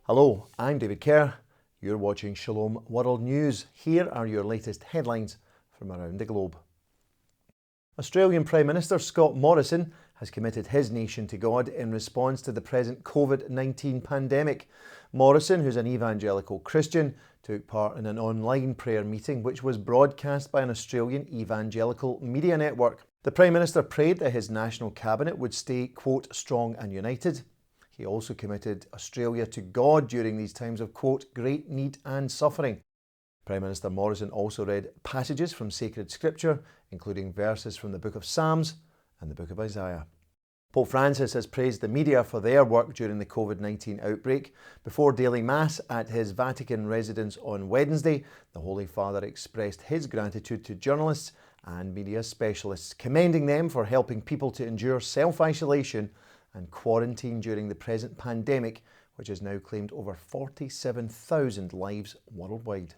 Hello, I'm David Kerr. You're watching Shalom World News. Here are your latest headlines from around the globe. Australian Prime Minister Scott Morrison has committed his nation to God in response to the present COVID-19 pandemic. Morrison, who's an evangelical Christian, took part in an online prayer meeting which was broadcast by an Australian evangelical media network. The Prime Minister prayed that his national cabinet would stay, quote, strong and united. He also committed Australia to God during these times of, quote, great need and suffering. Prime Minister Morrison also read passages from sacred scripture, including verses from the book of Psalms and the book of Isaiah. Pope Francis has praised the media for their work during the COVID-19 outbreak. Before daily Mass at his Vatican residence on Wednesday, the Holy Father expressed his gratitude to journalists and media specialists, commending them for helping people to endure self-isolation and quarantine during the present pandemic, which has now claimed over 47,000 lives worldwide.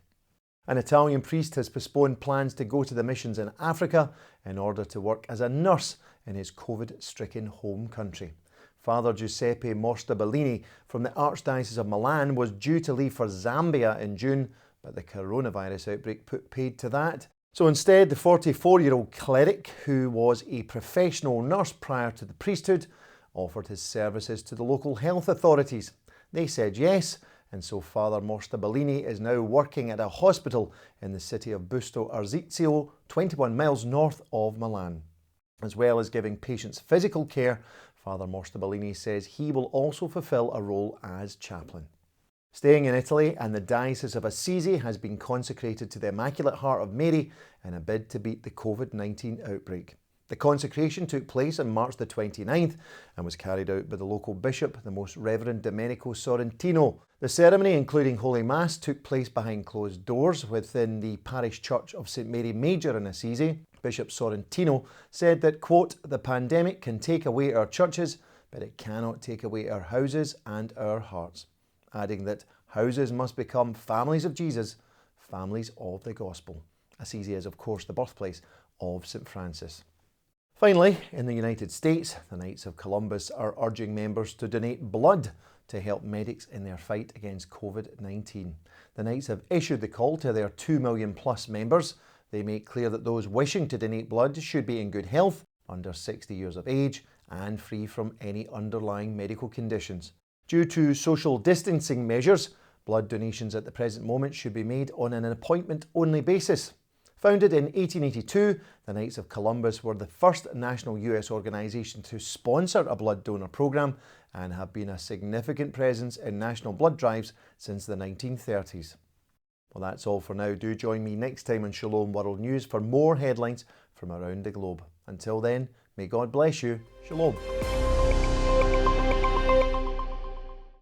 An Italian priest has postponed plans to go to the missions in Africa in order to work as a nurse in his COVID-stricken home country. Father Giuseppe Morstabilini from the Archdiocese of Milan was due to leave for Zambia in June, but the coronavirus outbreak put paid to that. So instead, the 44-year-old cleric, who was a professional nurse prior to the priesthood, offered his services to the local health authorities. They said yes, and so Father Morstabilini is now working at a hospital in the city of Busto Arsizio, 21 miles north of Milan. As well as giving patients physical care, Father Morstabilini says he will also fulfill a role as chaplain. Staying in Italy, and the Diocese of Assisi has been consecrated to the Immaculate Heart of Mary in a bid to beat the COVID-19 outbreak. The consecration took place on March the 29th and was carried out by the local bishop, the Most Reverend Domenico Sorrentino. The ceremony, including Holy Mass, took place behind closed doors within the parish church of St Mary Major in Assisi. Bishop Sorrentino said that, quote, the pandemic can take away our churches, but it cannot take away our houses and our hearts, adding that houses must become families of Jesus, families of the gospel. Assisi is, of course, the birthplace of St Francis. Finally, in the United States, the Knights of Columbus are urging members to donate blood to help medics in their fight against COVID-19. The Knights have issued the call to their 2 million plus members. They make clear that those wishing to donate blood should be in good health, under 60 years of age, and free from any underlying medical conditions. Due to social distancing measures, blood donations at the present moment should be made on an appointment-only basis. Founded in 1882, the Knights of Columbus were the first national US organisation to sponsor a blood donor programme and have been a significant presence in national blood drives since the 1930s. Well, that's all for now. Do join me next time on Shalom World News for more headlines from around the globe. Until then, may God bless you. Shalom.